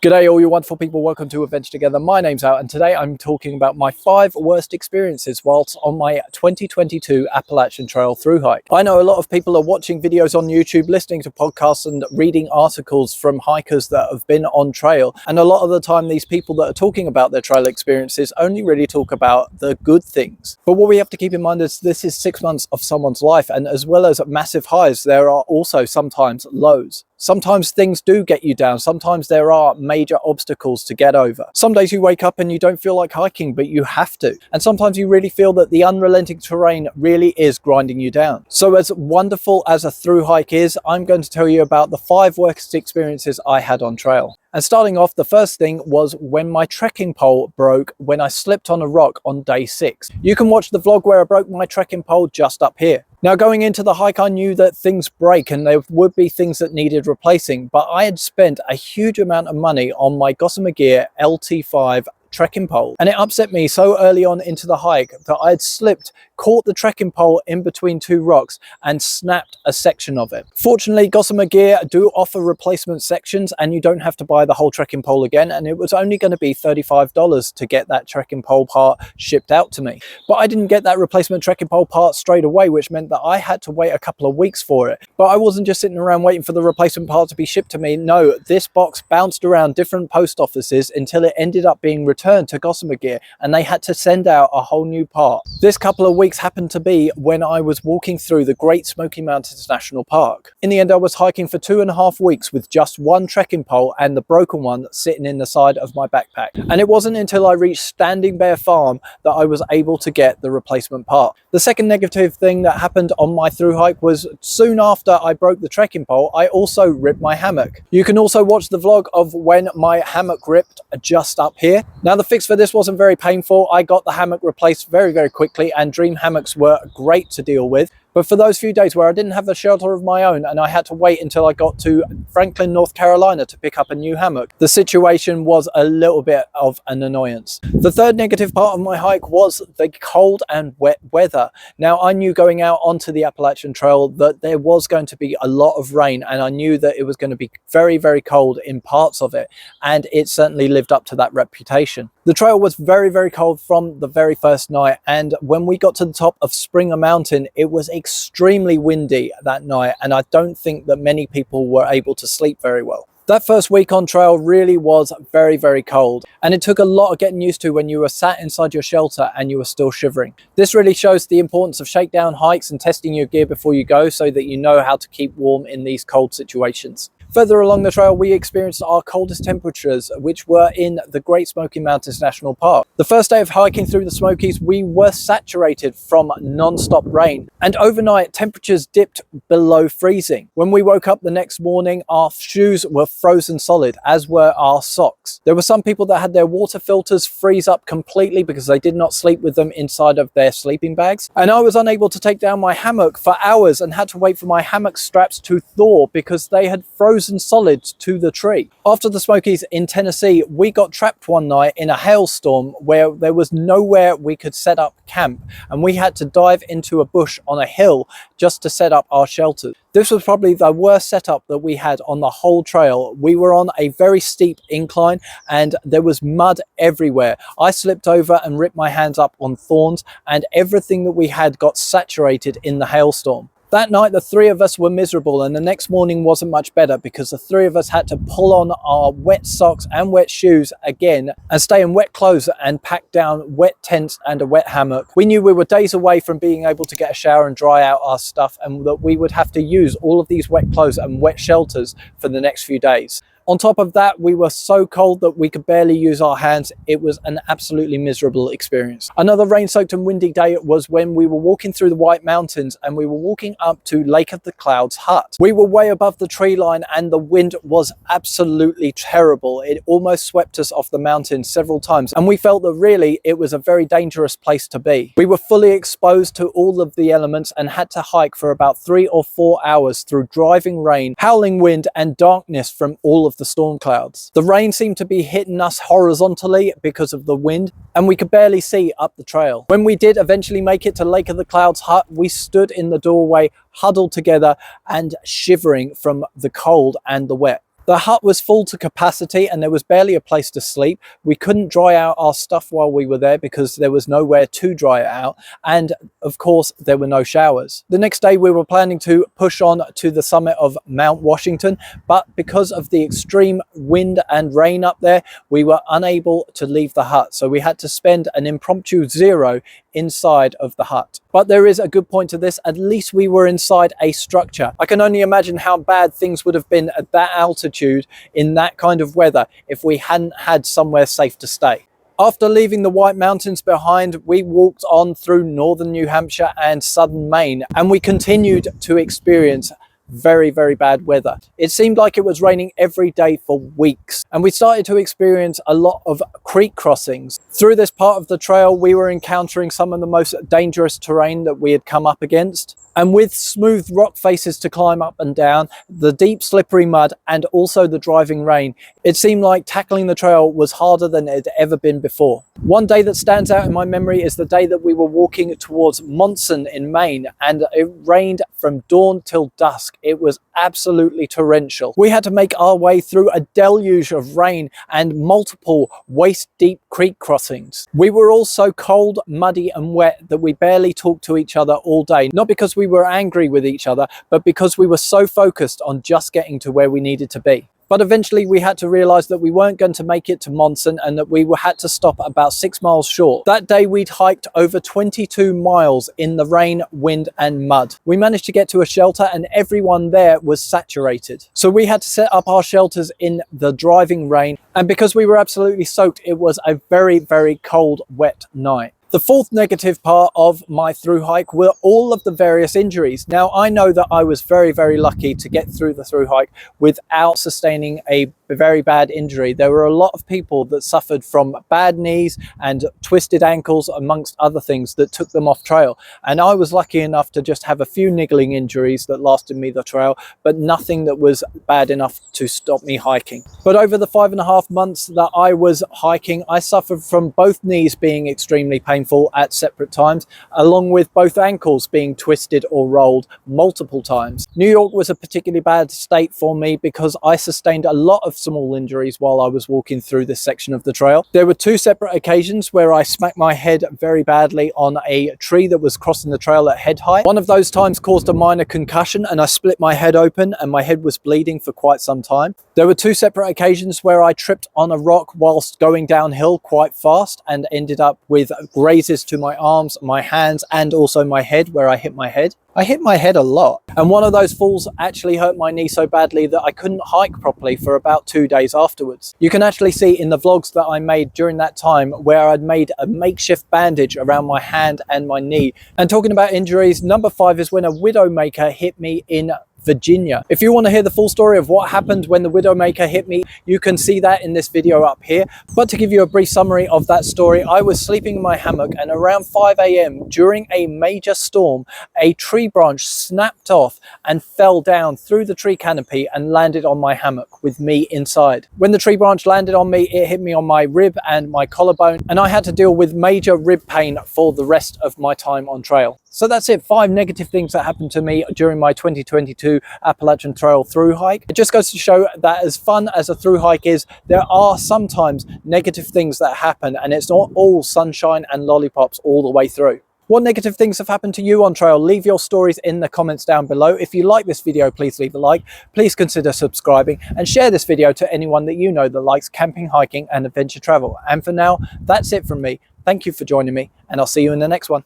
G'day all you wonderful people, welcome to Adventure Together. My name's Al and today I'm talking about my 5 worst experiences whilst on my 2022 Appalachian Trail through hike. I know a lot of people are watching videos on YouTube, listening to podcasts and reading articles from hikers that have been on trail, and a lot of the time these people that are talking about their trail experiences only really talk about the good things. But what we have to keep in mind is this is 6 months of someone's life, and as well as massive highs there are also sometimes lows. Sometimes things do get you down, sometimes there are major obstacles to get over. Some days you wake up and you don't feel like hiking, but you have to. And sometimes you really feel that the unrelenting terrain really is grinding you down. So as wonderful as a through hike is, I'm going to tell you about the 5 worst experiences I had on trail. And starting off, the first thing was when my trekking pole broke when I slipped on a rock on day 6. You can watch the vlog where I broke my trekking pole just up here. Now going into the hike, I knew that things break and there would be things that needed replacing, but I had spent a huge amount of money on my Gossamer Gear LT5 trekking pole, and it upset me so early on into the hike that I had slipped, caught the trekking pole in between 2 rocks and snapped a section of it. Fortunately, Gossamer Gear do offer replacement sections and you don't have to buy the whole trekking pole again, and it was only going to be $35 to get that trekking pole part shipped out to me. But I didn't get that replacement trekking pole part straight away, which meant that I had to wait a couple of weeks for it. But I wasn't just sitting around waiting for the replacement part to be shipped to me. No, this box bounced around different post offices until it ended up being returned to Gossamer Gear, and they had to send out a whole new part. This couple of weeks happened to be when I was walking through the Great Smoky Mountains National Park. In the end, I was hiking for 2.5 weeks with just one trekking pole and the broken one sitting in the side of my backpack. And it wasn't until I reached Standing Bear Farm that I was able to get the replacement part. The second negative thing that happened on my through hike was soon after I broke the trekking pole, I also ripped my hammock. You can also watch the vlog of when my hammock ripped just up here. Now the fix for this wasn't very painful. I got the hammock replaced very quickly, and Dream hammocks were great to deal with. But for those few days where I didn't have a shelter of my own and I had to wait until I got to Franklin, North Carolina to pick up a new hammock, the situation was a little bit of an annoyance. The third negative part of my hike was the cold and wet weather. Now I knew going out onto the Appalachian Trail that there was going to be a lot of rain, and I knew that it was going to be very cold in parts of it, and it certainly lived up to that reputation. The trail was very cold from the very first night, and when we got to the top of Springer Mountain, it was extremely windy that night, and I don't think that many people were able to sleep very well. That first week on trail really was very cold, and it took a lot of getting used to when you were sat inside your shelter and you were still shivering. This really shows the importance of shakedown hikes and testing your gear before you go so that you know how to keep warm in these cold situations. Further along the trail, we experienced our coldest temperatures, which were in the Great Smoky Mountains National Park. The first day of hiking through the Smokies, we were saturated from non-stop rain, and overnight temperatures dipped below freezing. When we woke up the next morning, our shoes were frozen solid, as were our socks. There were some people that had their water filters freeze up completely because they did not sleep with them inside of their sleeping bags. And I was unable to take down my hammock for hours and had to wait for my hammock straps to thaw because they had frozen solid to the tree. After the Smokies in Tennessee, we got trapped one night in a hailstorm where there was nowhere we could set up camp, and we had to dive into a bush on a hill just to set up our shelters. This was probably the worst setup that we had on the whole trail. We were on a very steep incline and there was mud everywhere. I slipped over and ripped my hands up on thorns, and everything that we had got saturated in the hailstorm. That night, the 3 of us were miserable, and the next morning wasn't much better because the 3 of us had to pull on our wet socks and wet shoes again and stay in wet clothes and pack down wet tents and a wet hammock. We knew we were days away from being able to get a shower and dry out our stuff, and that we would have to use all of these wet clothes and wet shelters for the next few days. On top of that, we were so cold that we could barely use our hands. It was an absolutely miserable experience. Another rain-soaked and windy day was when we were walking through the White Mountains and we were walking up to Lake of the Clouds Hut. We were way above the tree line and the wind was absolutely terrible. It almost swept us off the mountain several times, and we felt that really it was a very dangerous place to be. We were fully exposed to all of the elements and had to hike for about 3 or 4 hours through driving rain, howling wind and darkness from all of the storm clouds. The rain seemed to be hitting us horizontally because of the wind, and we could barely see up the trail. When we did eventually make it to Lake of the Clouds Hut, we stood in the doorway huddled together and shivering from the cold and the wet. The hut was full to capacity and there was barely a place to sleep. We couldn't dry out our stuff while we were there because there was nowhere to dry it out. And of course, there were no showers. The next day we were planning to push on to the summit of Mount Washington, but because of the extreme wind and rain up there, we were unable to leave the hut. So we had to spend an impromptu zero inside of the hut. But there is a good point to this. At least we were inside a structure. I can only imagine how bad things would have been at that altitude in that kind of weather if we hadn't had somewhere safe to stay. After leaving the White Mountains behind, we walked on through northern New Hampshire and southern Maine, and we continued to experience very, very bad weather. It seemed like it was raining every day for weeks, and we started to experience a lot of creek crossings. Through this part of the trail, we were encountering some of the most dangerous terrain that we had come up against. And with smooth rock faces to climb up and down, the deep slippery mud and also the driving rain, it seemed like tackling the trail was harder than it had ever been before. One day that stands out in my memory is the day that we were walking towards Monson in Maine, and it rained from dawn till dusk. It was absolutely torrential. We had to make our way through a deluge of rain and multiple waist-deep creek crossings. We were all so cold, muddy and wet that we barely talked to each other all day, not because we were angry with each other, but because we were so focused on just getting to where we needed to be. But eventually we had to realize that we weren't going to make it to Monson and that we had to stop about 6 miles short. That day we'd hiked over 22 miles in the rain, wind and mud. We managed to get to a shelter and everyone there was saturated. So we had to set up our shelters in the driving rain, and because we were absolutely soaked, it was a very, very cold, wet night. The fourth negative part of my through hike were all of the various injuries. Now, I know that I was very, very lucky to get through the through hike without sustaining a very bad injury. There were a lot of people that suffered from bad knees and twisted ankles, amongst other things, that took them off trail. And I was lucky enough to just have a few niggling injuries that lasted me the trail, but nothing that was bad enough to stop me hiking. But over the 5.5 months that I was hiking, I suffered from both knees being extremely painful at separate times, along with both ankles being twisted or rolled multiple times. New York was a particularly bad state for me because I sustained a lot of small injuries while I was walking through this section of the trail. There were 2 separate occasions where I smacked my head very badly on a tree that was crossing the trail at head height. One of those times caused a minor concussion and I split my head open and my head was bleeding for quite some time. There were 2 separate occasions where I tripped on a rock whilst going downhill quite fast and ended up with grazes to my arms, my hands and also my head where I hit my head. I hit my head a lot, and one of those falls actually hurt my knee so badly that I couldn't hike properly for about 2 days afterwards. You can actually see in the vlogs that I made during that time where I'd made a makeshift bandage around my hand and my knee. And talking about injuries, number 5 is when a Widowmaker hit me in Virginia. If you want to hear the full story of what happened when the Widowmaker hit me, you can see that in this video up here. But to give you a brief summary of that story, I was sleeping in my hammock and around 5 AM during a major storm, a tree branch snapped off and fell down through the tree canopy and landed on my hammock with me inside. When the tree branch landed on me, it hit me on my rib and my collarbone, and I had to deal with major rib pain for the rest of my time on trail. So that's it, 5 negative things that happened to me during my 2022 Appalachian Trail through hike. It just goes to show that as fun as a through hike is, there are sometimes negative things that happen, and it's not all sunshine and lollipops all the way through. What negative things have happened to you on trail? Leave your stories in the comments down below. If you like this video, please leave a like. Please consider subscribing and share this video to anyone that you know that likes camping, hiking and adventure travel. And for now, that's it from me. Thank you for joining me, and I'll see you in the next one.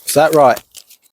Is that right?